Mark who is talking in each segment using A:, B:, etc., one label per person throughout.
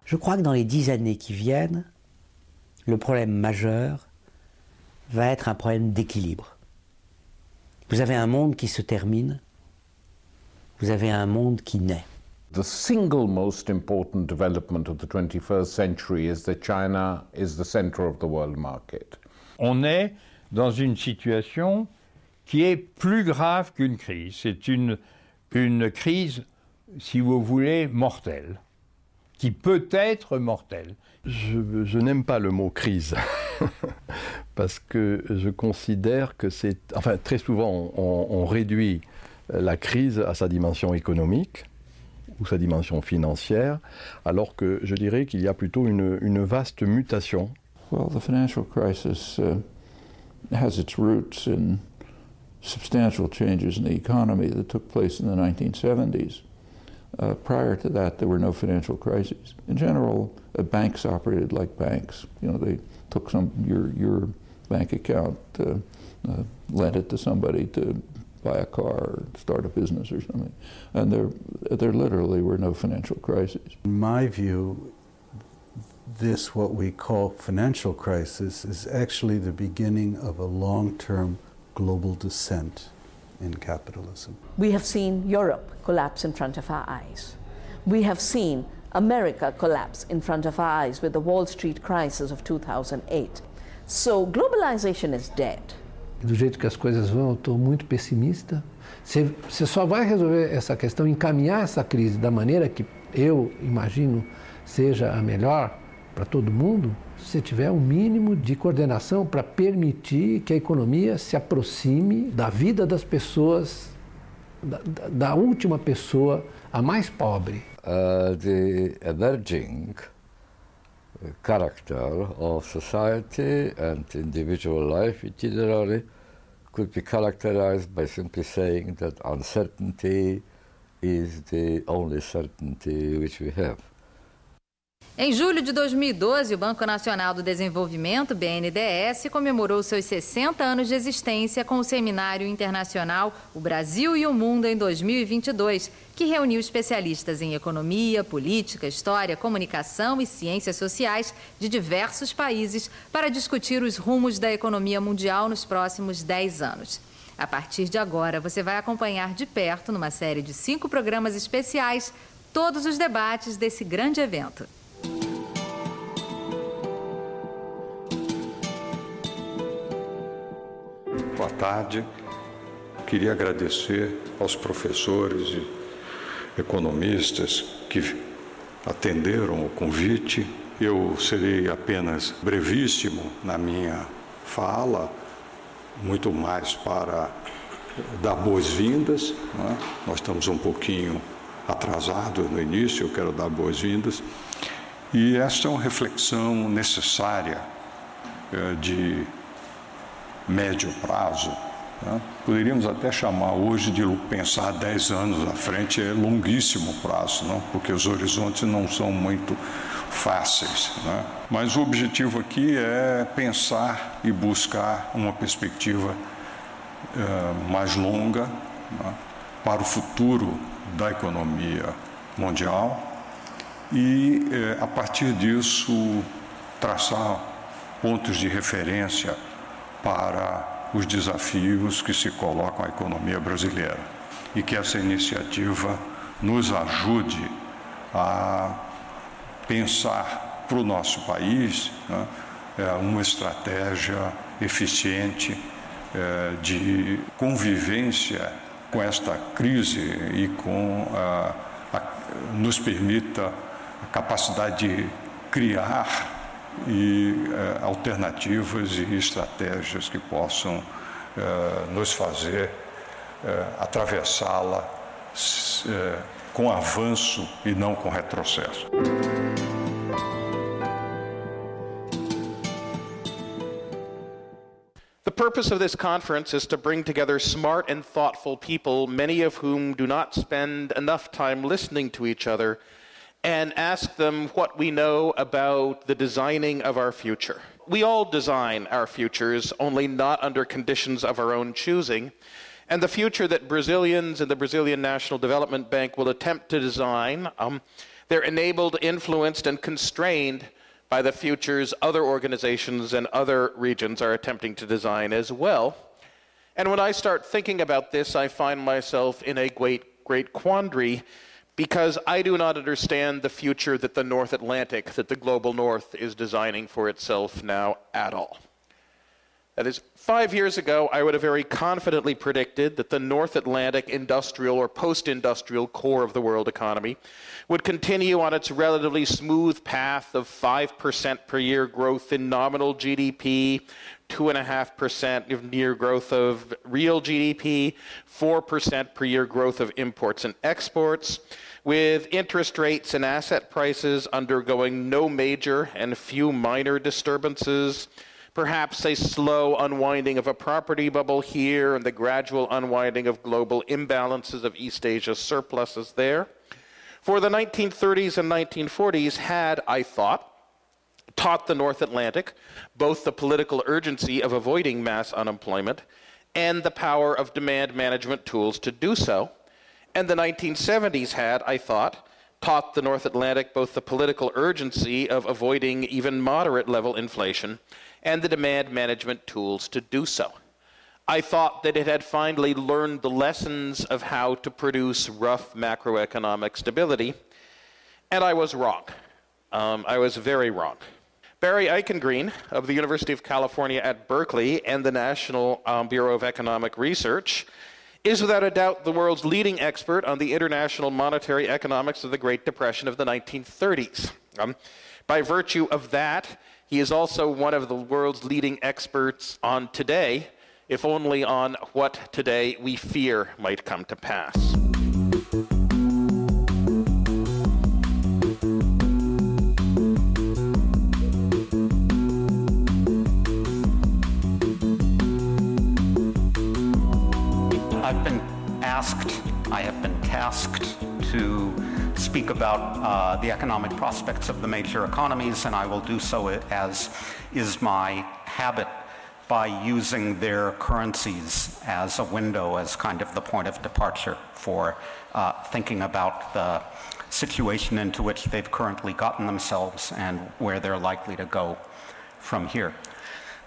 A: Je crois que dans les 10 années qui viennent, le problème majeur va être un problème d'équilibre. Vous avez un monde qui se termine, vous avez un monde qui naît.
B: The single most important development of the 21st century is that China is the center of the world market.
C: On est dans une situation qui est plus grave qu'une crise. C'est une crise, si vous voulez, mortelle, qui peut être mortelle.
D: Je n'aime pas le mot crise, parce que je considère que c'est... Enfin, très souvent, on réduit la crise à sa dimension économique ou sa dimension financière, alors que je dirais qu'il y a plutôt une vaste mutation.
E: Well, the financial crisis has its roots in substantial changes in the economy that took place in the 1970s. Prior to that, there were no financial crises. In general, banks operated like banks. You know, they took your bank account, lent it to somebody to buy a car or start a business or something. And there literally were no financial crises.
F: In my view, this, what we call financial crisis, is actually the beginning of a long-term global descent in capitalism.
G: We have seen Europe collapse in front of our eyes. We have seen America collapse in front of our eyes with the Wall Street crisis of 2008. So globalization is dead.
H: Do jeito que as coisas vão, eu estou muito pessimista. Você só vai resolver essa questão, encaminhar essa crise da maneira que eu imagino seja a melhor para todo mundo, se você tiver um mínimo de coordenação para permitir que a economia se aproxime da vida das pessoas, da última pessoa, a mais pobre.
I: The emerging character of society and individual life generally could be characterized by simply saying that uncertainty is the only certainty which we have.
J: Em julho de 2012, o Banco Nacional do Desenvolvimento, BNDES, comemorou seus 60 anos de existência com o Seminário Internacional O Brasil e o Mundo em 2022, que reuniu especialistas em economia, política, história, comunicação e ciências sociais de diversos países para discutir os rumos da economia mundial nos próximos 10 anos. A partir de agora, você vai acompanhar de perto, numa série de 5 programas especiais, todos os debates desse grande evento.
K: Boa tarde. Queria agradecer aos professores e economistas que atenderam o convite. Eu serei apenas brevíssimo na minha fala, muito mais para dar boas-vindas, né? Nós estamos um pouquinho atrasados no início, eu quero dar boas-vindas. E esta é uma reflexão necessária de médio prazo, né? Poderíamos até chamar hoje de pensar 10 anos à frente, é longuíssimo prazo, não? Porque os horizontes não são muito fáceis, né? Mas o objetivo aqui é pensar e buscar uma perspectiva mais longa, né? Para o futuro da economia mundial e, a partir disso, traçar pontos de referência para os desafios que se colocam à economia brasileira e que essa iniciativa nos ajude a pensar para o nosso país, né, uma estratégia eficiente de convivência com esta crise e nos permita a capacidade de criar alternativas e estratégias que possam nos fazer atravessá-la com avanço e não com retrocesso.
L: The purpose of this conference is to bring together smart and thoughtful people, many of whom do not spend enough time listening to each other, and ask them what we know about the designing of our future. We all design our futures, only not under conditions of our own choosing. And the future that Brazilians and the Brazilian National Development Bank will attempt to design, They're enabled, influenced, and constrained by the futures other organizations and other regions are attempting to design as well. And when I start thinking about this, I find myself in a great quandary, because I do not understand the future that the North Atlantic, that the global North is designing for itself now at all. That is, 5 years ago, I would have very confidently predicted that the North Atlantic industrial or post-industrial core of the world economy would continue on its relatively smooth path of 5% per year growth in nominal GDP, 2.5% of year growth of real GDP, 4% per year growth of imports and exports, with interest rates and asset prices undergoing no major and few minor disturbances, perhaps a slow unwinding of a property bubble here and the gradual unwinding of global imbalances of East Asia surpluses there. For the 1930s and 1940s had, I thought, taught the North Atlantic both the political urgency of avoiding mass unemployment and the power of demand management tools to do so. And the 1970s had, I thought, taught the North Atlantic both the political urgency of avoiding even moderate level inflation and the demand management tools to do so. I thought that it had finally learned the lessons of how to produce rough macroeconomic stability, and I was wrong. I was very wrong. Barry Eichengreen of the University of California at Berkeley and the National Bureau of Economic Research is without a doubt the world's leading expert on the international monetary economics of the Great Depression of the 1930s. By virtue of that, he is also one of the world's leading experts on today, if only on what today we fear might come to pass.
M: I have been tasked to speak about the economic prospects of the major economies, and I will do so as is my habit, by using their currencies as a window, as kind of the point of departure for thinking about the situation into which they've currently gotten themselves and where they're likely to go from here.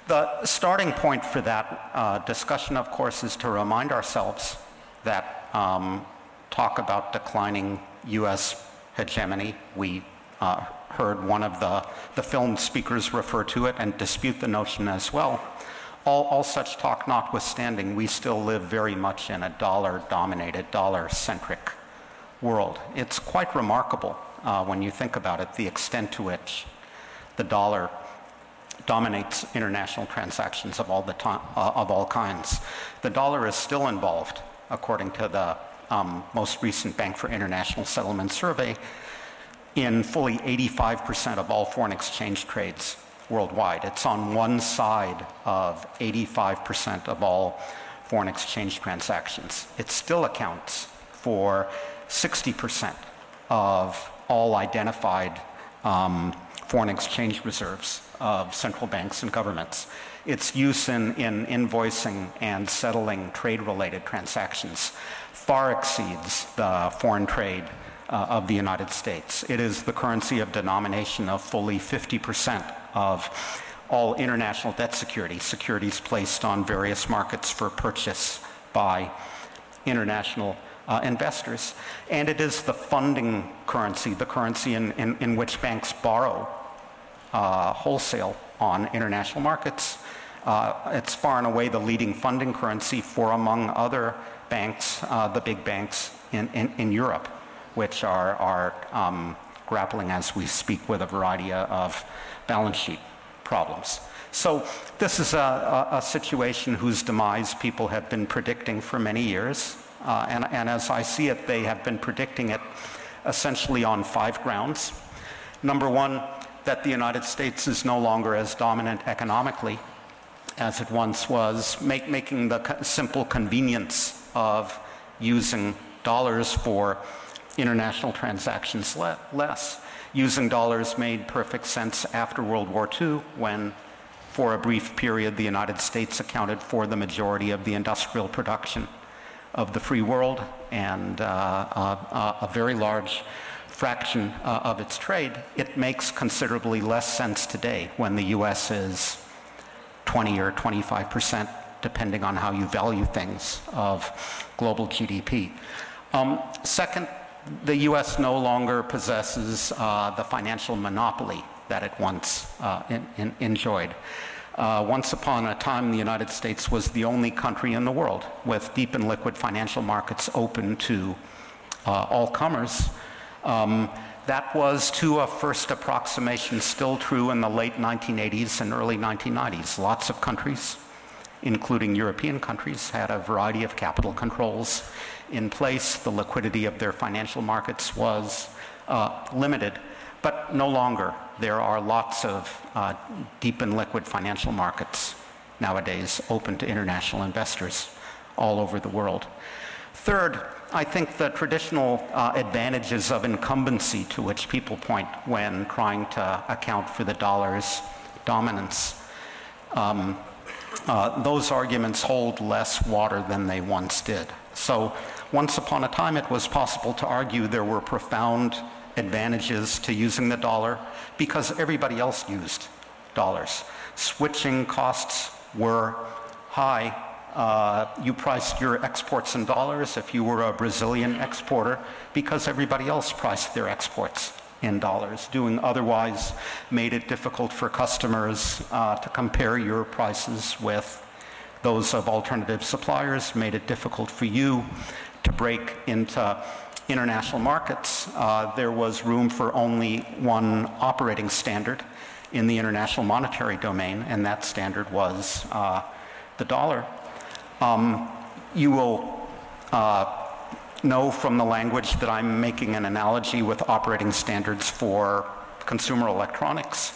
M: The starting point for that discussion, of course, is to remind ourselves that talk about declining U.S. hegemony. We heard one of the film speakers refer to it and dispute the notion as well. All such talk notwithstanding, we still live very much in a dollar-dominated, dollar-centric world. It's quite remarkable when you think about it, the extent to which the dollar dominates international transactions of all kinds. The dollar is still involved, according to the most recent Bank for International Settlement survey, in fully 85% of all foreign exchange trades worldwide. It's on one side of 85% of all foreign exchange transactions. It still accounts for 60% of all identified foreign exchange reserves of central banks and governments. Its use in invoicing and settling trade-related transactions far exceeds the foreign trade of the United States. It is the currency of denomination of fully 50% of all international debt securities, securities placed on various markets for purchase by international investors. And it is the funding currency, the currency in which banks borrow wholesale on international markets. It's far and away the leading funding currency for, among other banks, the big banks in Europe, which are grappling as we speak with a variety of balance sheet problems. So this is a situation whose demise people have been predicting for many years. And as I see it, they have been predicting it essentially on 5 grounds. Number one, that the United States is no longer as dominant economically as it once was, making the simple convenience of using dollars for international transactions less. Using dollars made perfect sense after World War II, when for a brief period the United States accounted for the majority of the industrial production of the free world, and a very large fraction of its trade, it makes considerably less sense today when the US is 20 or 25%, depending on how you value things, of global GDP. Second, the US no longer possesses the financial monopoly that it once enjoyed. Once upon a time, the United States was the only country in the world with deep and liquid financial markets open to all comers. That was, to a first approximation, still true in the late 1980s and early 1990s. Lots of countries, including European countries, had a variety of capital controls in place. The liquidity of their financial markets was limited, but no longer. There are lots of deep and liquid financial markets nowadays open to international investors all over the world. Third, I think the traditional advantages of incumbency to which people point when trying to account for the dollar's dominance, those arguments hold less water than they once did. So once upon a time, it was possible to argue there were profound advantages to using the dollar because everybody else used dollars. Switching costs were high. You priced your exports in dollars if you were a Brazilian exporter because everybody else priced their exports in dollars. Doing otherwise made it difficult for customers to compare your prices with those of alternative suppliers, made it difficult for you to break into international markets. There was room for only one operating standard in the international monetary domain, and that standard was the dollar. You will know from the language that I'm making an analogy with operating standards for consumer electronics.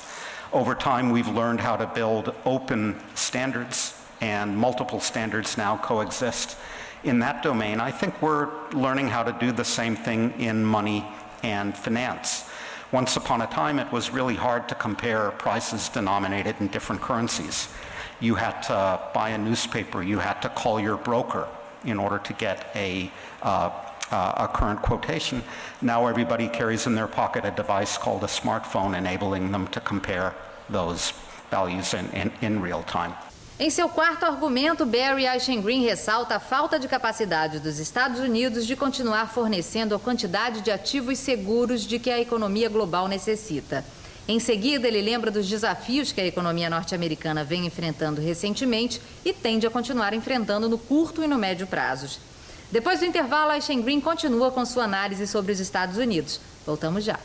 M: Over time, we've learned how to build open standards, and multiple standards now coexist in that domain. I think we're learning how to do the same thing in money and finance. Once upon a time, it was really hard to compare prices denominated in different currencies. You had to buy a newspaper, you had to call your broker in order to get a current quotation. Now everybody carries in their pocket a device called a smartphone, enabling them to compare those values in real time.
J: Em seu quarto argumento, Barry Eichengreen ressalta a falta de capacidade dos Estados Unidos de continuar fornecendo a quantidade de ativos seguros de que a economia global necessita. Em seguida, ele lembra dos desafios que a economia norte-americana vem enfrentando recentemente e tende a continuar enfrentando no curto e no médio prazos. Depois do intervalo, Eichengreen continua com sua análise sobre os Estados Unidos. Voltamos já.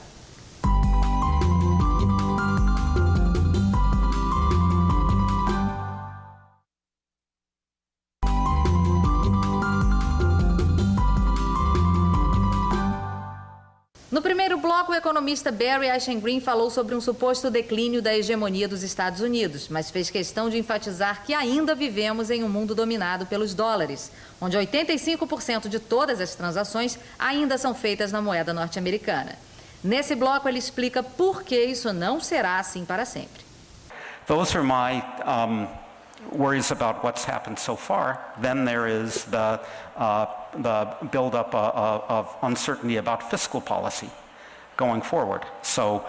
J: No primeiro bloco, o economista Barry Eichengreen falou sobre um suposto declínio da hegemonia dos Estados Unidos, mas fez questão de enfatizar que ainda vivemos em um mundo dominado pelos dólares, onde 85% de todas as transações ainda são feitas na moeda norte-americana. Nesse bloco, ele explica por que isso não será assim para sempre.
M: Those are my worries about what's happened so far. Then there is the buildup of uncertainty about fiscal policy going forward. So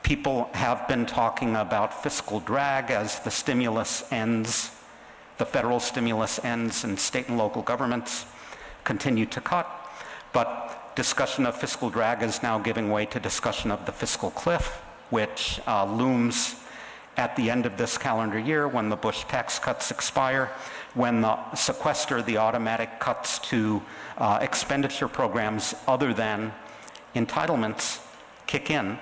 M: people have been talking about fiscal drag as the stimulus ends, the federal stimulus ends, and state and local governments continue to cut. But discussion of fiscal drag is now giving way to discussion of the fiscal cliff, which looms at the end of this calendar year when the Bush tax cuts expire, when the sequester, the automatic cuts to expenditure programs other than entitlements kick in.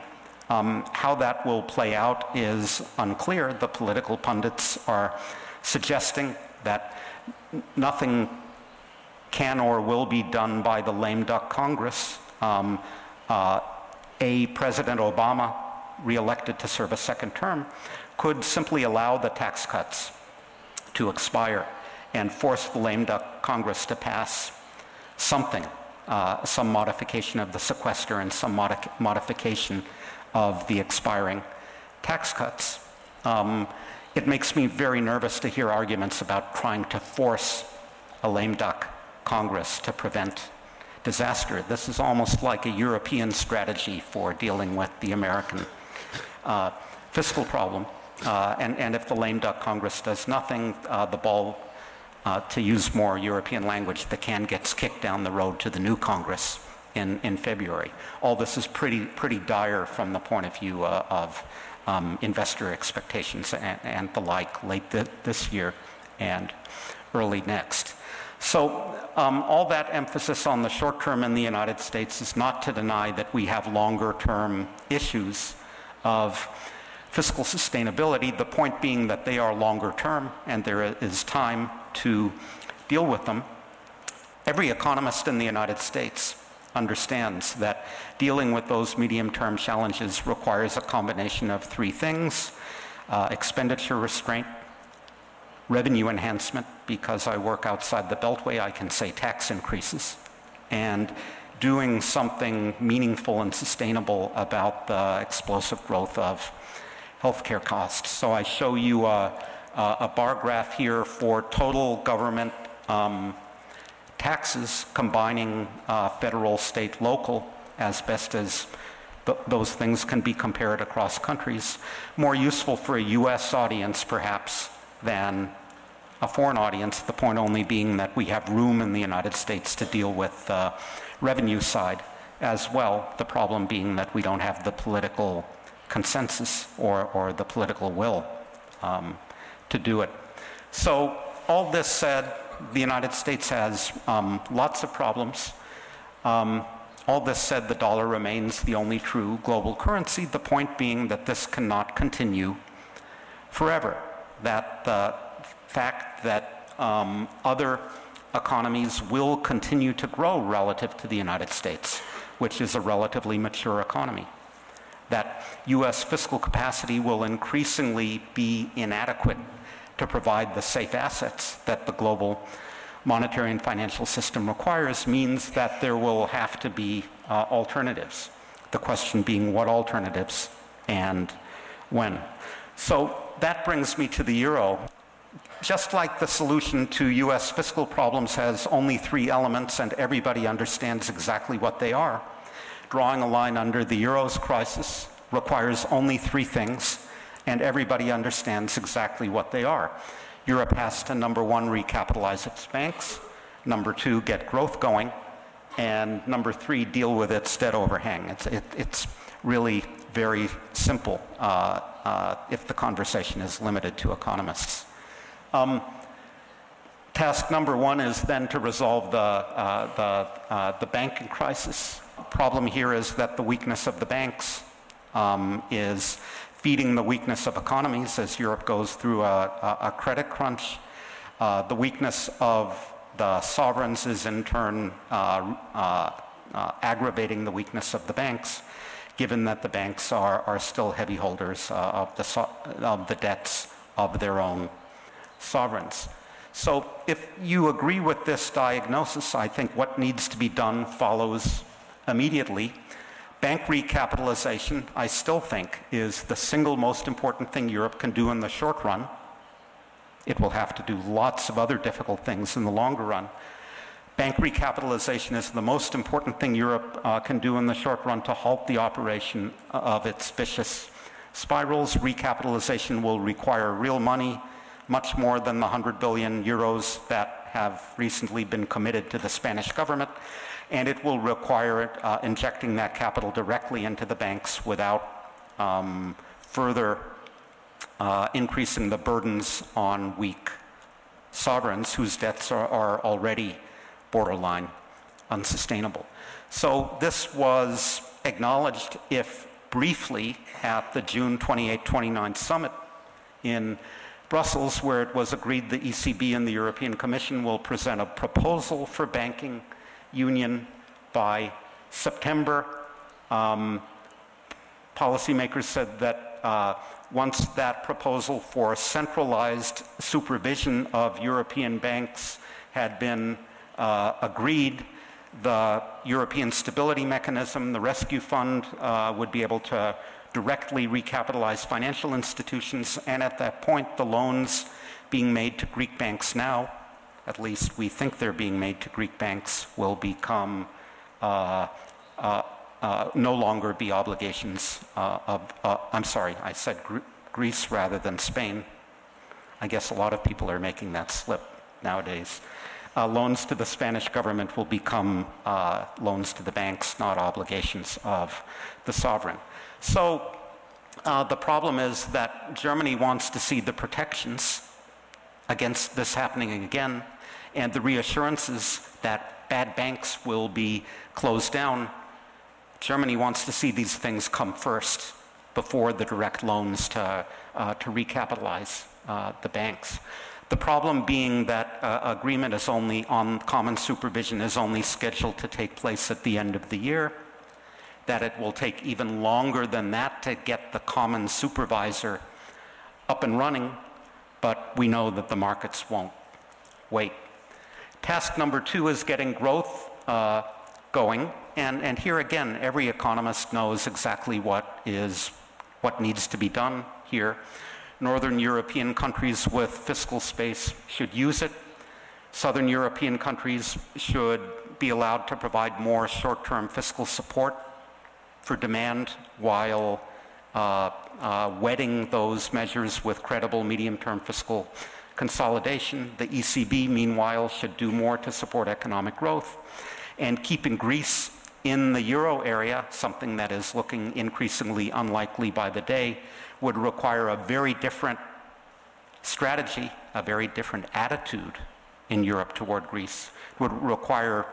M: How that will play out is unclear. The political pundits are suggesting that nothing can or will be done by the lame duck Congress. President Obama, re-elected to serve a second term, could simply allow the tax cuts to expire and force the lame duck Congress to pass something, some modification of the sequester and some modification of the expiring tax cuts. It makes me very nervous to hear arguments about trying to force a lame duck Congress to prevent disaster. This is almost like a European strategy for dealing with the American fiscal problem. And if the lame duck Congress does nothing, the ball, to use more European language, the can gets kicked down the road to the new Congress in February. All this is pretty dire from the point of view of investor expectations and the like late this year and early next. So all that emphasis on the short term in the United States is not to deny that we have longer term issues of fiscal sustainability, the point being that they are longer term and there is time to deal with them. Every economist in the United States understands that dealing with those medium-term challenges requires a combination of three things: expenditure restraint, revenue enhancement, because I work outside the Beltway, I can say tax increases, and doing something meaningful and sustainable about the explosive growth of healthcare costs. So I show you a bar graph here for total government taxes, combining federal, state, local, as best as those things can be compared across countries. More useful for a US audience, perhaps, than a foreign audience, the point only being that we have room in the United States to deal with the revenue side as well, the problem being that we don't have the political consensus or the political will to do it. So all this said, the United States has lots of problems. All this said, the dollar remains the only true global currency, the point being that this cannot continue forever, that the fact that other economies will continue to grow relative to the United States, which is a relatively mature economy, that US fiscal capacity will increasingly be inadequate to provide the safe assets that the global monetary and financial system requires, means that there will have to be alternatives. The question being what alternatives and when. So that brings me to the euro. Just like the solution to US fiscal problems has only three elements and everybody understands exactly what they are, drawing a line under the euro's crisis requires only three things and everybody understands exactly what they are. Europe has to, number one, recapitalize its banks, number two, get growth going, and number three, deal with its debt overhang. It's really very simple if the conversation is limited to economists. Task number one is then to resolve the banking crisis. Problem here is that the weakness of the banks is feeding the weakness of economies as Europe goes through a credit crunch. The weakness of the sovereigns is in turn aggravating the weakness of the banks, given that the banks are still heavy holders of the debts of their own sovereigns. So if you agree with this diagnosis, I think what needs to be done follows immediately. Bank recapitalization, I still think, is the single most important thing Europe can do in the short run. It will have to do lots of other difficult things in the longer run. Bank recapitalization is the most important thing Europe can do in the short run to halt the operation of its vicious spirals. Recapitalization will require real money, much more than the 100 billion euros that have recently been committed to the Spanish government. And it will require injecting that capital directly into the banks without further increasing the burdens on weak sovereigns whose debts are already borderline unsustainable. So this was acknowledged, if briefly, at the June 28-29 summit in Brussels, where it was agreed the ECB and the European Commission will present a proposal for banking union by September. Policymakers said that once that proposal for centralized supervision of European banks had been agreed, the European Stability Mechanism, the Rescue Fund, would be able to directly recapitalize financial institutions, and at that point the loans being made to Greek banks now, at least we think they're being made to Greek banks, will become no longer be obligations I'm sorry, I said Greece rather than Spain. I guess a lot of people are making that slip nowadays. Loans to the Spanish government will become loans to the banks, not obligations of the sovereign. So the problem is that Germany wants to see the protections against this happening again, and the reassurances that bad banks will be closed down. Germany wants to see these things come first before the direct loans to recapitalize the banks. The problem being that agreement is only on common supervision is only scheduled to take place at the end of the year, that it will take even longer than that to get the common supervisor up and running, but we know that the markets won't wait. Task number 2 is getting growth going, and here again, every economist knows exactly what needs to be done here. Northern European countries with fiscal space should use it. Southern European countries should be allowed to provide more short-term fiscal support for demand while wedding those measures with credible medium-term fiscal consolidation. The ECB, meanwhile, should do more to support economic growth. And keeping Greece in the euro area, something that is looking increasingly unlikely by the day, would require a very different strategy, a very different attitude in Europe toward Greece. It would require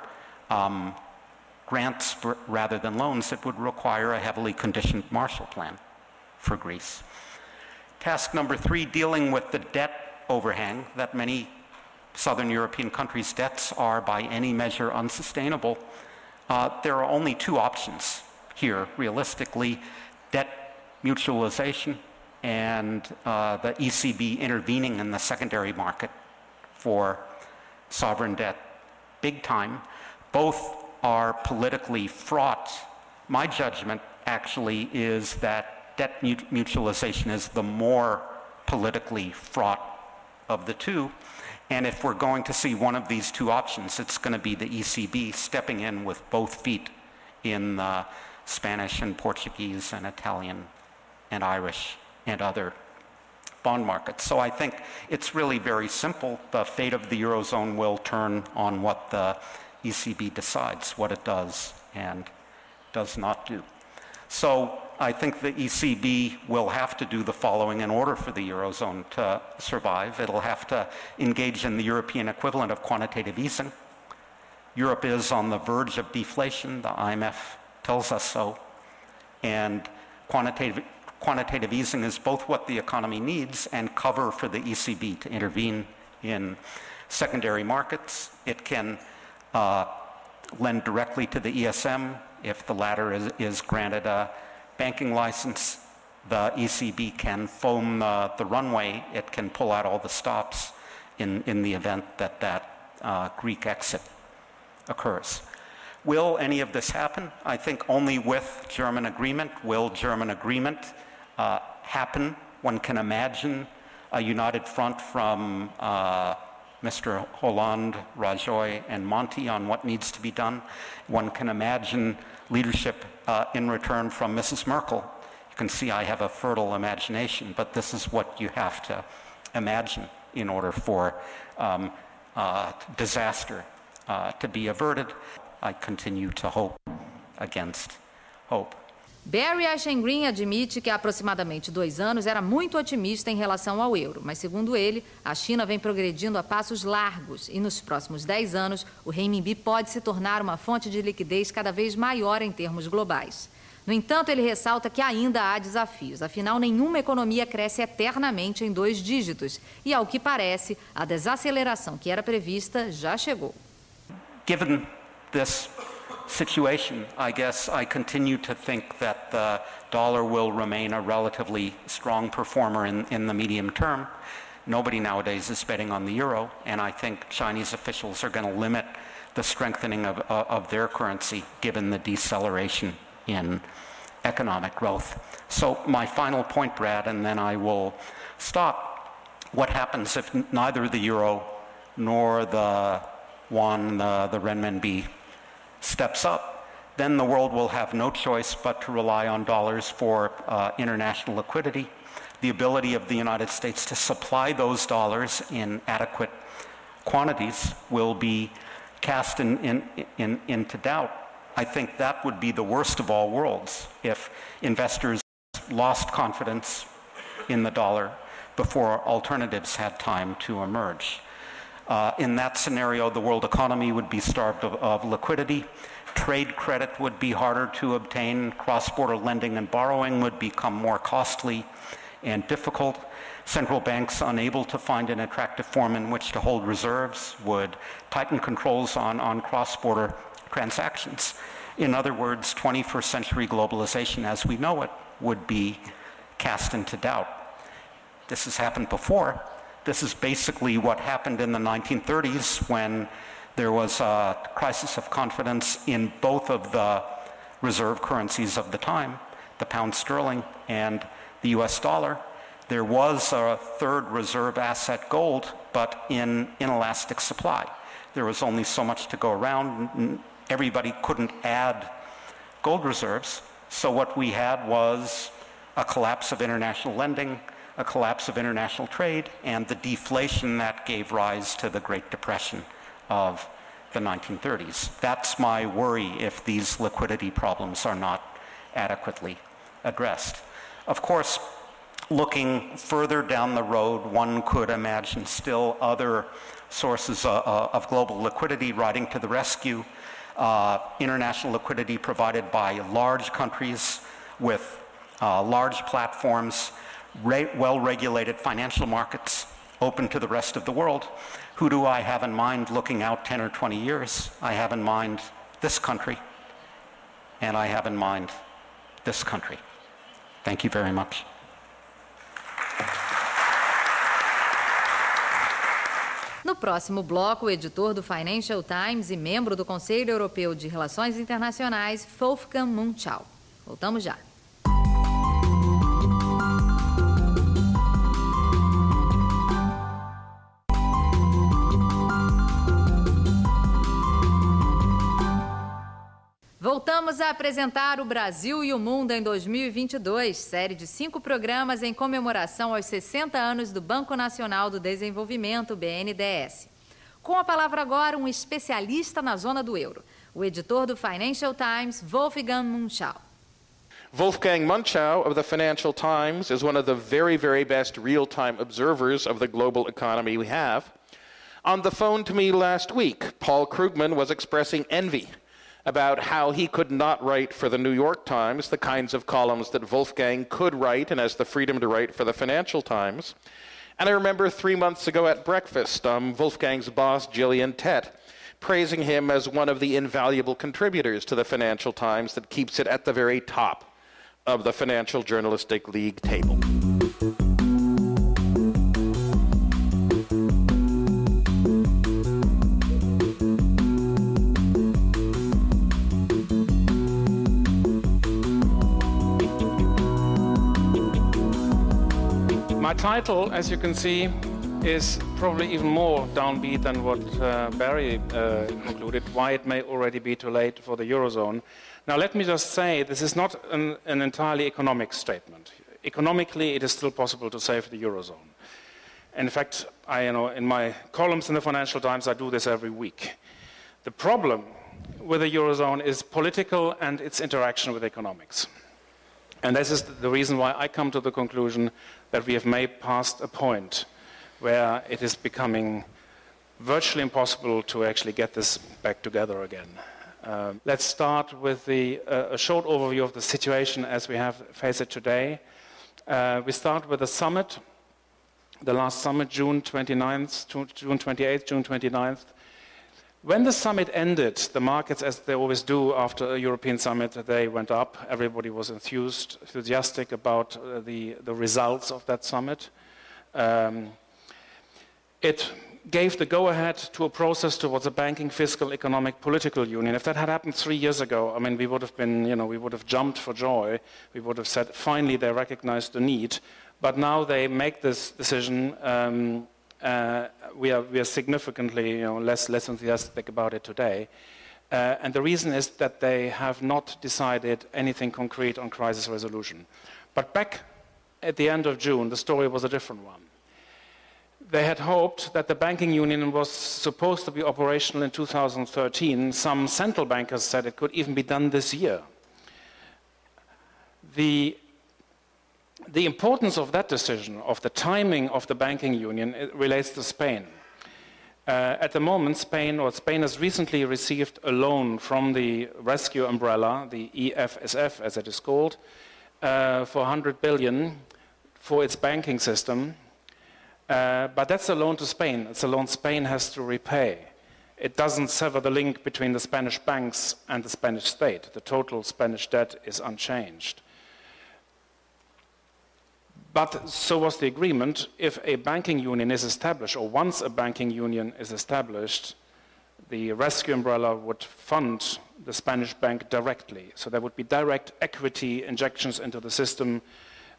M: grants rather than loans. It would require a heavily conditioned Marshall Plan for Greece. Task number 3, dealing with the debt overhang that many Southern European countries' debts are by any measure unsustainable. There are only 2 options here, realistically: debt mutualization and the ECB intervening in the secondary market for sovereign debt big time. Both are politically fraught. My judgment actually is that debt mutualization is the more politically fraught of the 2. And if we're going to see one of these 2 options, it's going to be the ECB stepping in with both feet in the Spanish and Portuguese and Italian and Irish and other bond markets. So I think it's really very simple. The fate of the Eurozone will turn on what the ECB decides, what it does and does not do. So I think the ECB will have to do the following in order for the Eurozone to survive. It'll have to engage in the European equivalent of quantitative easing. Europe is on the verge of deflation. The IMF tells us so. And quantitative easing is both what the economy needs and cover for the ECB to intervene in secondary markets. It can lend directly to the ESM if the latter is granted a banking license. The ECB can foam the runway. It can pull out all the stops in the event that Greek exit occurs. Will any of this happen? I think only with German agreement. Will German agreement happen? One can imagine a united front from Mr. Hollande, Rajoy, and Monti on what needs to be done. One can imagine leadership in return from Mrs. Merkel. You can see I have a fertile imagination, but this is what you have to imagine in order for disaster to be averted. I continue to hope against hope.
J: Barry Eichengreen admite que há aproximadamente 2 anos era muito otimista em relação ao euro, mas segundo ele, a China vem progredindo a passos largos e nos próximos 10 anos o renminbi pode se tornar uma fonte de liquidez cada vez maior em termos globais. No entanto, ele ressalta que ainda há desafios, afinal nenhuma economia cresce eternamente em 2 dígitos e, ao que parece, a desaceleração que era prevista já chegou.
M: Given this situation, I guess I continue to think that the dollar will remain a relatively strong performer in the medium term. Nobody nowadays is betting on the euro, and I think Chinese officials are going to limit the strengthening of their currency given the deceleration in economic growth. So my final point, Brad, and then I will stop. What happens if neither the euro nor the yuan, the renminbi, steps up? then the world will have no choice but to rely on dollars for international liquidity. The ability of the United States to supply those dollars in adequate quantities will be cast into doubt. I think that would be the worst of all worlds if investors lost confidence in the dollar before alternatives had time to emerge. In that scenario, the world economy would be starved of liquidity. Trade credit would be harder to obtain. Cross-border lending and borrowing would become more costly and difficult. Central banks unable to find an attractive form in which to hold reserves would tighten controls on cross-border transactions. In other words, 21st century globalization as we know it would be cast into doubt. This has happened before. This is basically what happened in the 1930s when there was a crisis of confidence in both of the reserve currencies of the time, the pound sterling and the US dollar. There was a third reserve asset, gold, but in inelastic supply. There was only so much to go around. Everybody couldn't add gold reserves. So what we had was a collapse of international lending, a collapse of international trade, and the deflation that gave rise to the Great Depression of the 1930s. That's my worry if these liquidity problems are not adequately addressed. Of course, looking further down the road, one could imagine still other sources of global liquidity riding to the rescue. International liquidity provided by large countries with large platforms, well-regulated financial markets open to the rest of the world. Who do I have in mind looking out 10 or 20 years? I have in mind this country, and I have in mind this country. Thank you very much.
J: No próximo bloco, o editor do Financial Times e membro do Conselho Europeu de Relações Internacionais, Wolfgang Munchau. Voltamos já. Voltamos a apresentar o Brasil e o Mundo em 2022, série de 5 programas em comemoração aos 60 anos do Banco Nacional do Desenvolvimento, BNDES. Com a palavra agora, um especialista na zona do euro, o editor do Financial Times, Wolfgang Munchau.
L: Wolfgang Munchau of the Financial Times is one of the very, very best real-time observers of the global economy we have. On the phone to me last week, Paul Krugman was expressing envy about how he could not write for the New York Times the kinds of columns that Wolfgang could write and has the freedom to write for the Financial Times. And I remember 3 months ago at breakfast, Wolfgang's boss, Gillian Tett, praising him as one of the invaluable contributors to the Financial Times that keeps it at the very top of the Financial Journalistic League table.
N: My title, as you can see, is probably even more downbeat than what Barry concluded, why it may already be too late for the Eurozone. Now let me just say, this is not an entirely economic statement. Economically, it is still possible to save the Eurozone. In fact, in my columns in the Financial Times, I do this every week. The problem with the Eurozone is political and its interaction with economics. And this is the reason why I come to the conclusion that we have made past a point where it is becoming virtually impossible to actually get this back together again. Let's start with a short overview of the situation as we face it today. We start with the summit, the last summit, June 29th, June 28th, June 29th. When the summit ended, the markets, as they always do after a European summit, they went up. Everybody was enthusiastic about the results of that summit. It gave the go-ahead to a process towards a banking, fiscal, economic, political union. If that had happened 3 years ago, I mean, we would have been, we would have jumped for joy. We would have said, finally, they recognize the need. But now they make this decision. We are significantly less enthusiastic about it today. And the reason is that they have not decided anything concrete on crisis resolution. But back at the end of June, the story was a different one. They had hoped that the banking union was supposed to be operational in 2013. Some central bankers said it could even be done this year. The importance of that decision, of the timing of the banking union, it relates to Spain. At the moment, Spain has recently received a loan from the rescue umbrella, the EFSF as it is called, for 100 billion for its banking system. But that's a loan to Spain. It's a loan Spain has to repay. It doesn't sever the link between the Spanish banks and the Spanish state. The total Spanish debt is unchanged. But so was the agreement. If a banking union is established, or once a banking union is established, the rescue umbrella would fund the Spanish bank directly. So there would be direct equity injections into the system,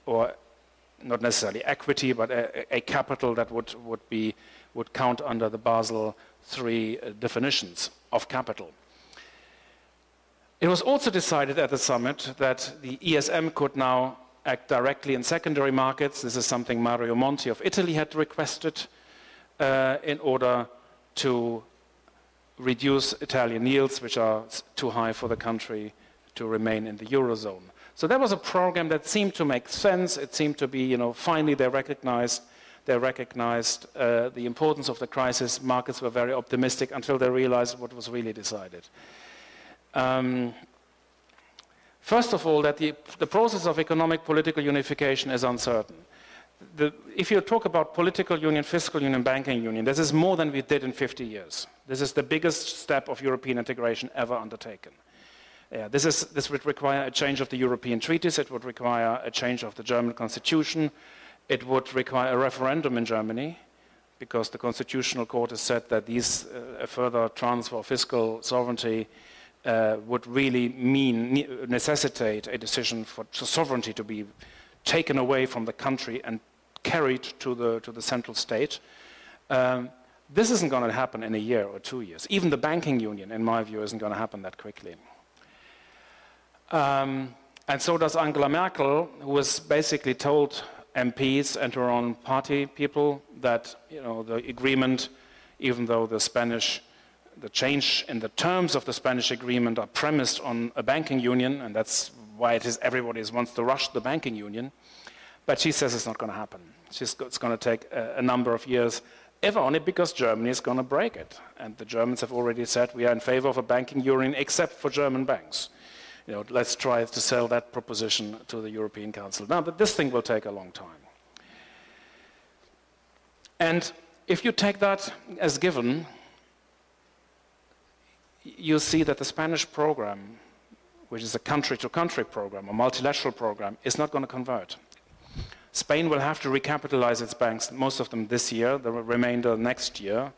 N: or not necessarily equity, but a capital that would count under the Basel III definitions of capital. It was also decided at the summit that the ESM could now act directly in secondary markets. This is something Mario Monti of Italy had requested in order to reduce Italian yields, which are too high for the country to remain in the Eurozone. So that was a program that seemed to make sense. It seemed to be, finally they recognized the importance of the crisis. Markets were very optimistic until they realized what was really decided. First of all, that the process of economic political unification is uncertain. If you talk about political union, fiscal union, banking union, this is more than we did in 50 years. This is the biggest step of European integration ever undertaken. This would require a change of the European treaties. It would require a change of the German constitution. It would require a referendum in Germany, because the Constitutional Court has said that these further transfer of fiscal sovereignty would really necessitate a decision for sovereignty to be taken away from the country and carried to the central state. This isn't going to happen in a year or 2 years. Even the banking union, in my view, isn't going to happen that quickly. And so does Angela Merkel, who has basically told MPs and her own party people that the agreement, even though the change in the terms of the Spanish agreement are premised on a banking union, and that's why everybody wants to rush the banking union, but she says it's not going to happen. It's going to take a number of years, if only because Germany is going to break it. And the Germans have already said we are in favor of a banking union except for German banks. Let's try to sell that proposition to the European Council. Now, but this thing will take a long time. And if you take that as given, you see that the Spanish program, which is a country-to-country program, a multilateral program, is not going to convert. Spain will have to recapitalize its banks, most of them this year, the remainder next year.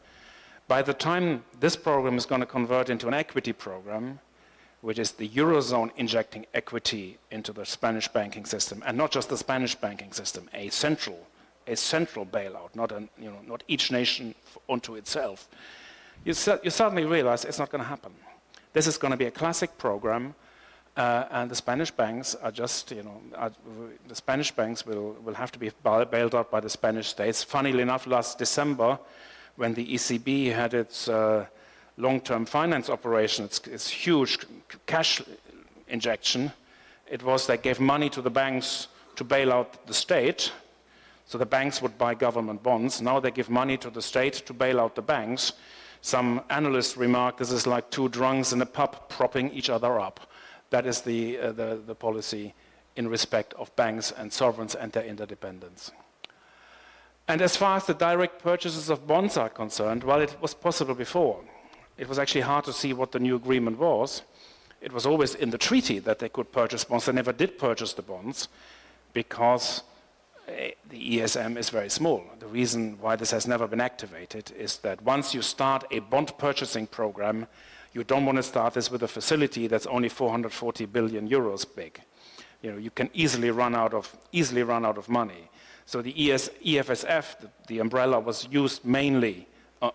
N: By the time this program is going to convert into an equity program, which is the Eurozone injecting equity into the Spanish banking system, and not just the Spanish banking system, a central bailout, not each nation unto itself, you suddenly realize it's not going to happen. This is going to be a classic program, and the Spanish banks are just, the Spanish banks will have to be bailed out by the Spanish states. Funnily enough, last December, when the ECB had its long-term finance operation, its huge cash injection, they gave money to the banks to bail out the state. So the banks would buy government bonds. Now they give money to the state to bail out the banks. Some analysts remark this is like two drunks in a pub propping each other up. That is the policy in respect of banks and sovereigns and their interdependence. And as far as the direct purchases of bonds are concerned, well, it was possible before. It was actually hard to see what the new agreement was. It was always in the treaty that they could purchase bonds. They never did purchase the bonds because the ESM is very small. The reason why this has never been activated is that once you start a bond purchasing program, you don't want to start this with a facility that's only 440 billion euros big. You can easily run out of money. So the EFSF, the umbrella, was used mainly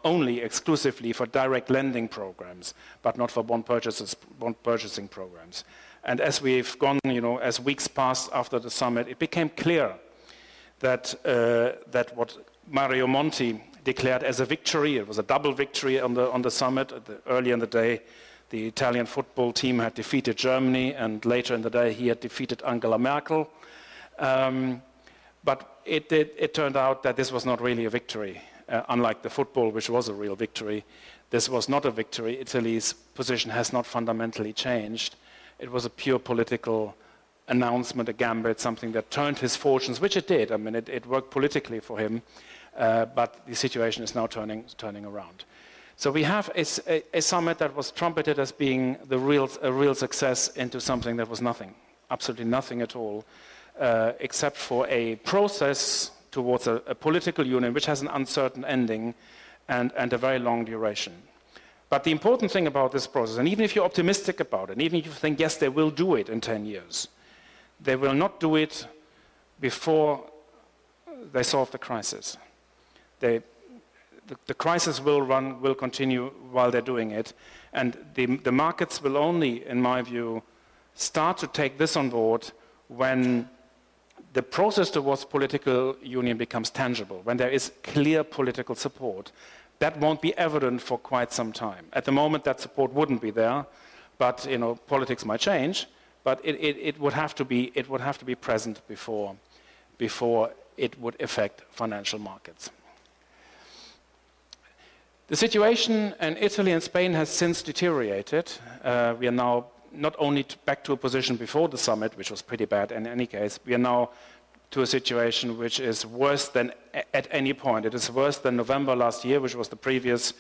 N: only exclusively for direct lending programs, but not for bond purchasing programs. And as we've gone, as weeks passed after the summit, it became clear that what Mario Monti declared as a victory, it was a double victory on the summit. Early in the day, the Italian football team had defeated Germany, and later in the day, he had defeated Angela Merkel. But it turned out that this was not really a victory. Unlike the football, which was a real victory, this was not a victory. Italy's position has not fundamentally changed. It was a pure political announcement, a gambit, something that turned his fortunes, which it did. I mean, it worked politically for him, but the situation is now turning around. So we have a summit that was trumpeted as being a real success into something that was nothing, absolutely nothing at all, except for a process towards a political union which has an uncertain ending and a very long duration. But the important thing about this process, and even if you're optimistic about it, and even if you think, yes, they will do it in 10 years, they will not do it before they solve the crisis. The crisis will continue while they're doing it, and the markets will only, in my view, start to take this on board when the process towards political union becomes tangible, when there is clear political support. That won't be evident for quite some time. At the moment, that support wouldn't be there, but politics might change. But it would have to be present before it would affect financial markets. The situation in Italy and Spain has since deteriorated. We are now not only back to a position before the summit, which was pretty bad in any case, we are now to a situation which is worse than at any point. It is worse than November last year, which was the previous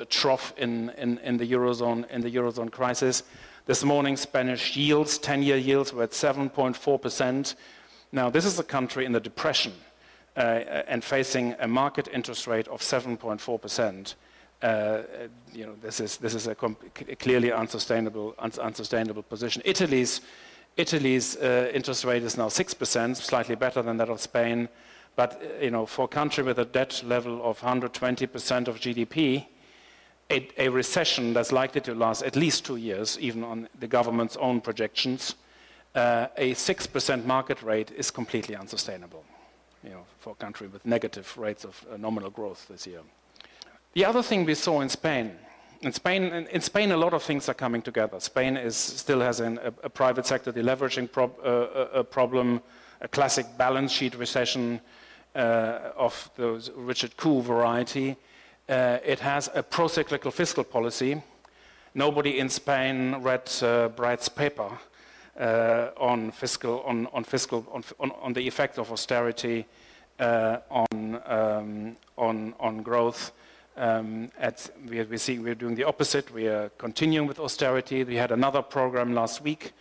N: trough in the Eurozone crisis. This morning, Spanish yields, 10-year yields, were at 7.4%. Now, this is a country in the depression and facing a market interest rate of 7.4%. This is a clearly unsustainable position. Italy's interest rate is now 6%, slightly better than that of Spain. But for a country with a debt level of 120% of GDP, a recession that's likely to last at least 2 years, even on the government's own projections, a 6% market rate is completely unsustainable. For a country with negative rates of nominal growth this year. The other thing we saw in Spain, a lot of things are coming together. Spain still has a private sector deleveraging problem, a classic balance sheet recession of the Richard Koo variety. It has a pro-cyclical fiscal policy. Nobody in Spain read Bright's paper on the effect of austerity on growth. We're doing the opposite. We are continuing with austerity. We had another program last week,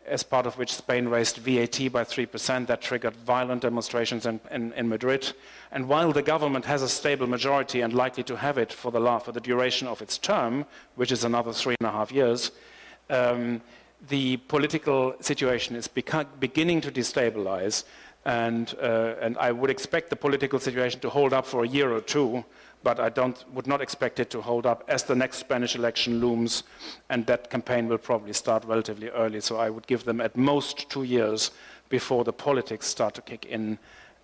N: as part of which Spain raised VAT by 3%. That triggered violent demonstrations in Madrid. And while the government has a stable majority and likely to have it for the duration of its term, which is another 3.5 years, the political situation is beginning to destabilize, and I would expect the political situation to hold up for a year or two, but I would not expect it to hold up as the next Spanish election looms, and that campaign will probably start relatively early, so I would give them at most 2 years before the politics start to kick in,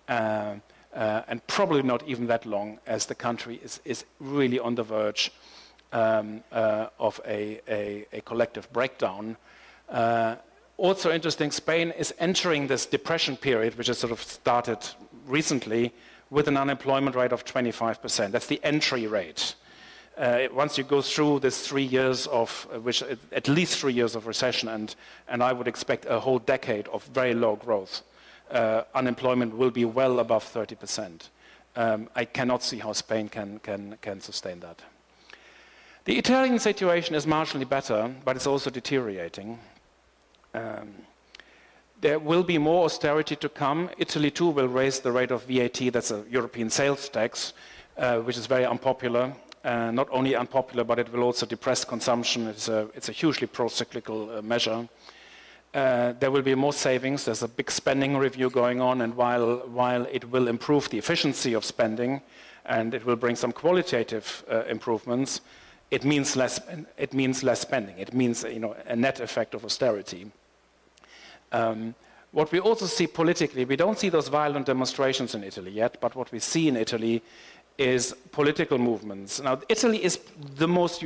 N: and probably not even that long, as the country is really on the verge of a collective breakdown. Also interesting, Spain is entering this depression period, which has sort of started recently, with an unemployment rate of 25%. That's the entry rate. Once you go through this 3 years of, at least 3 years of recession, and I would expect a whole decade of very low growth, unemployment will be well above 30%. I cannot see how Spain can sustain that. The Italian situation is marginally better, but it's also deteriorating. There will be more austerity to come. Italy too will raise the rate of VAT, that's a European sales tax, which is very unpopular. Not only unpopular, but it will also depress consumption. It's a hugely pro-cyclical measure. There will be more savings. There's a big spending review going on, and while it will improve the efficiency of spending, and it will bring some qualitative improvements, it means less spending. It means a net effect of austerity. What we also see politically, we don't see those violent demonstrations in Italy yet, but what we see in Italy is political movements. Now, Italy is the most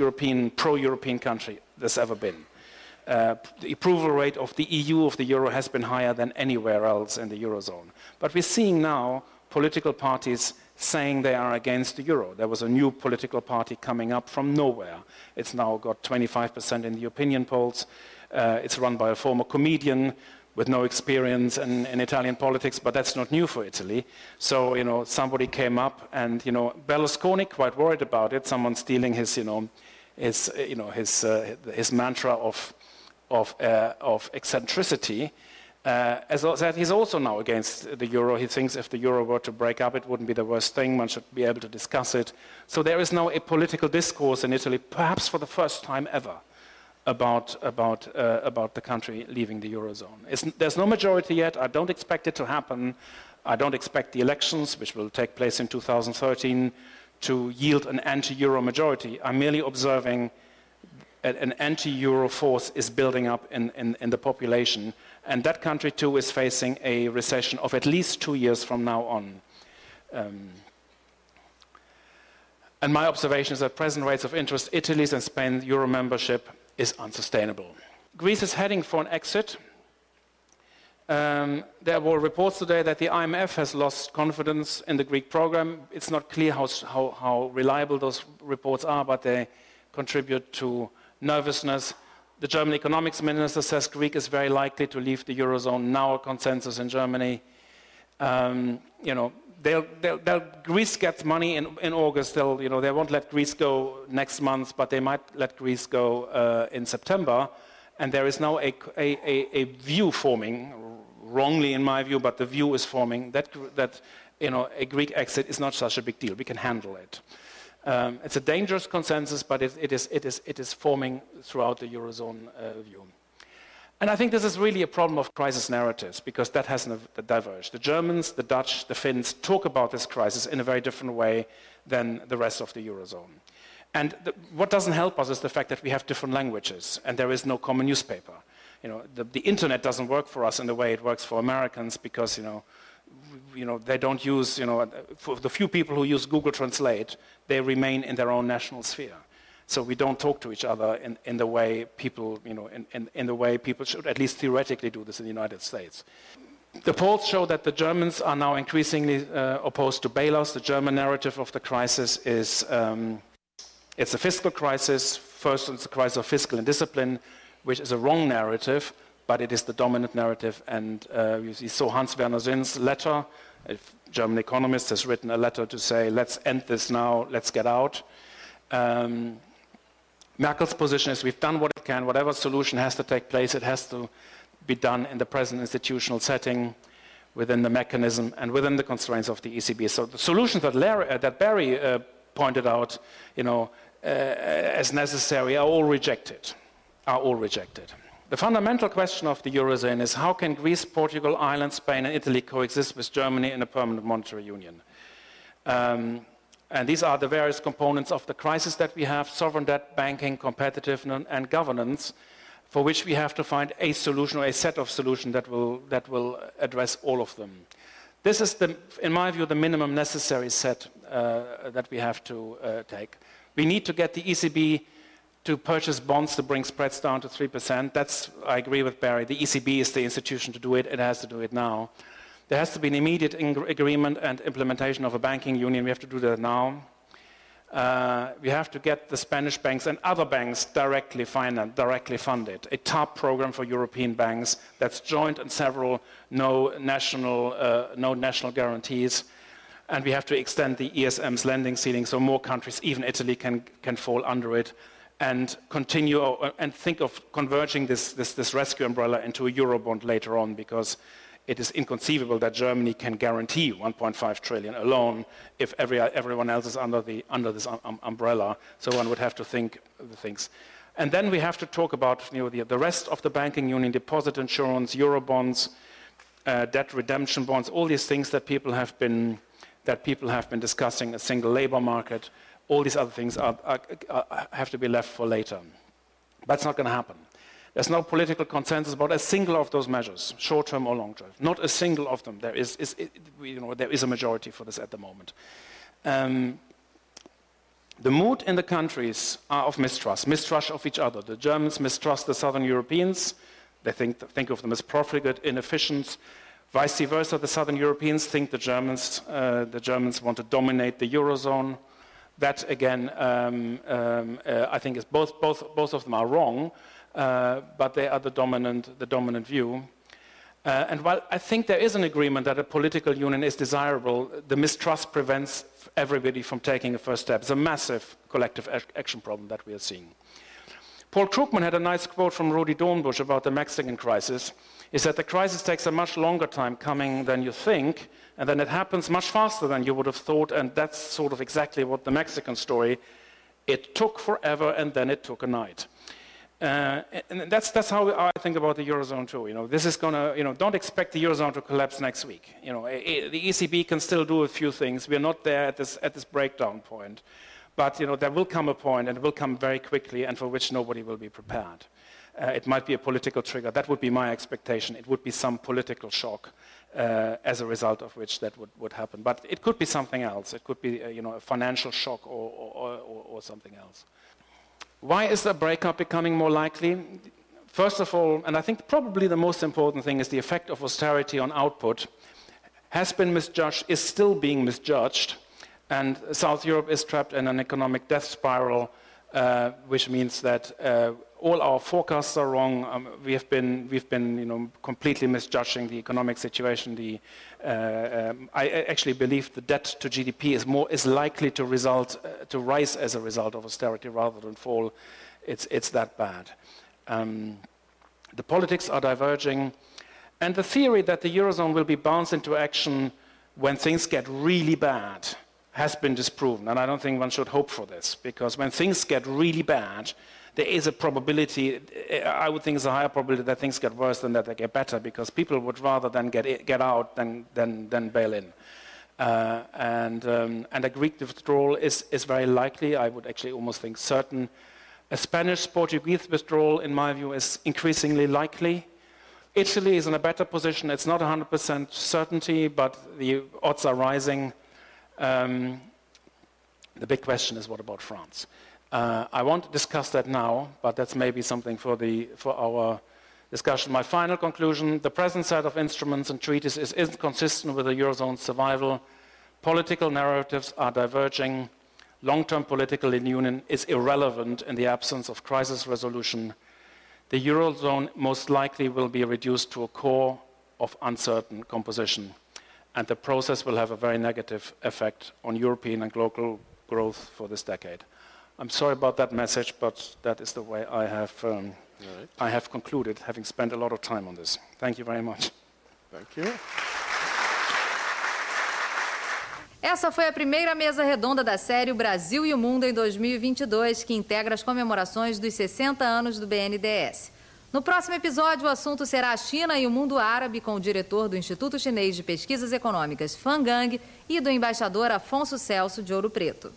N: pro-European country there's ever been. The approval rate of the EU, of the euro, has been higher than anywhere else in the Eurozone. But we're seeing now political parties saying they are against the euro. There was a new political party coming up from nowhere. It's now got 25% in the opinion polls. It's run by a former comedian with no experience in Italian politics, but that's not new for Italy. So, somebody came up, and, Berlusconi, quite worried about it, someone stealing his mantra of eccentricity. As I said, he's also now against the euro. He thinks if the euro were to break up, it wouldn't be the worst thing. One should be able to discuss it. So there is now a political discourse in Italy, perhaps for the first time ever, about the country leaving the eurozone. There's no majority yet. I don't expect it to happen. I don't expect the elections, which will take place in 2013, to yield an anti-euro majority. I'm merely observing an anti-euro force is building up in the population, and that country too is facing a recession of at least 2 years from now on. And my observation is that present rates of interest, Italy's and Spain's euro membership is unsustainable. Greece is heading for an exit. There were reports today that the IMF has lost confidence in the Greek program. It's not clear how reliable those reports are, but they contribute to nervousness. The German economics minister says Greece is very likely to leave the eurozone. Now a consensus in Germany. Greece gets money in August. They won't let Greece go next month, but they might let Greece go in September. And there is now a view forming, wrongly in my view, but the view is forming that a Greek exit is not such a big deal. We can handle it. It's a dangerous consensus, but it is forming throughout the eurozone view. And I think this is really a problem of crisis narratives, because that has diverged. The Germans, the Dutch, the Finns talk about this crisis in a very different way than the rest of the eurozone. And what doesn't help us is the fact that we have different languages, and there is no common newspaper. The internet doesn't work for us in the way it works for Americans, because they don't use, for the few people who use Google Translate, they remain in their own national sphere. So we don't talk to each other in the way people, in the way people should at least theoretically do this in the United States. The polls show that the Germans are now increasingly opposed to bailouts. The German narrative of the crisis is it's a fiscal crisis. First, it's a crisis of fiscal indiscipline, which is a wrong narrative, but it is the dominant narrative. And you saw Hans Werner Sinn's letter. A German economist has written a letter to say, let's end this now, let's get out. Merkel's position is we've done what it can. Whatever solution has to take place, it has to be done in the present institutional setting, within the mechanism and within the constraints of the ECB. So the solutions that Barry pointed out, as necessary, are all rejected. The fundamental question of the Eurozone is how can Greece, Portugal, Ireland, Spain and Italy coexist with Germany in a permanent monetary union? And these are the various components of the crisis that we have: sovereign debt, banking, competitiveness and governance, for which we have to find a solution or a set of solutions that will address all of them. This is, in my view, the minimum necessary set that we have to take. We need to get the ECB to purchase bonds to bring spreads down to 3%. I agree with Barry. The ECB is the institution to do it. It has to do it now. There has to be an immediate agreement and implementation of a banking union. We have to do that now. We have to get the Spanish banks and other banks directly funded. A TARP program for European banks that's joint and several, no national guarantees. And we have to extend the ESM's lending ceiling so more countries, even Italy, can fall under it, and continue and think of converging this rescue umbrella into a Eurobond later on, because it is inconceivable that Germany can guarantee 1.5 trillion alone if everyone else is under this umbrella. So one would have to think the things. And then we have to talk about the rest of the banking union: deposit insurance, Eurobonds, debt redemption bonds, all these things that people have been that people have been discussing a single labor market. All these other things have to be left for later. That's not going to happen. There's no political consensus about a single of those measures, short-term or long-term. Not a single of them. There is a majority for this at the moment. The mood in the countries are of mistrust of each other. The Germans mistrust the Southern Europeans. They think of them as profligate, inefficient. Vice versa, the Southern Europeans think the Germans want to dominate the Eurozone. That, again, I think is both of them are wrong, but they are the dominant view. And while I think there is an agreement that a political union is desirable, the mistrust prevents everybody from taking a first step. It's a massive collective action problem that we are seeing. Paul Krugman had a nice quote from Rudi Dornbusch about the Mexican crisis. He said the crisis takes a much longer time coming than you think, and then it happens much faster than you would have thought, and that's sort of exactly what the Mexican story, it took forever and then it took a night. And that's how I think about the Eurozone too. This is going to, don't expect the Eurozone to collapse next week. The ECB can still do a few things. We're not there at this breakdown point. But, there will come a point, and it will come very quickly, and for which nobody will be prepared. It might be a political trigger. That would be my expectation. It would be some political shock as a result of which that would happen. But it could be something else. It could be, a financial shock or something else. Why is the breakup becoming more likely? First of all, and I think probably the most important thing is the effect of austerity on output has been misjudged, is still being misjudged, and South Europe is trapped in an economic death spiral, which means that all our forecasts are wrong. We've been completely misjudging the economic situation. I actually believe the debt to GDP is likely to rise as a result of austerity rather than fall. It's that bad. The politics are diverging, and the theory that the Eurozone will be bounced into action when things get really bad has been disproven, and I don't think one should hope for this, because when things get really bad, there is a probability, I would think it's a higher probability that things get worse than that they get better, because people would rather than get out than bail in. And a Greek withdrawal is very likely. I would actually almost think certain. A Spanish-Portuguese withdrawal, in my view, is increasingly likely. Italy is in a better position. It's not 100% certainty, but the odds are rising. The big question is, what about France? I won't discuss that now, but that's maybe something for our discussion. My final conclusion, the present set of instruments and treaties isn't consistent with the Eurozone's survival. Political narratives are diverging. Long-term political union is irrelevant in the absence of crisis resolution. The Eurozone most likely will be reduced to a core of uncertain composition, and the process will have a very negative effect on European and global growth for this decade. I'm sorry about that message, but that is the way I have concluded, having spent a lot of time on this. Thank you very much.
O: Thank you.
J: Essa foi a primeira mesa redonda da série O Brasil e o Mundo em 2022, que integra as comemorações dos 60 anos do BNDES. No próximo episódio, o assunto será a China e o mundo árabe, com o diretor do Instituto Chinês de Pesquisas Econômicas, Fan Gang, e do embaixador Afonso Celso, de Ouro Preto.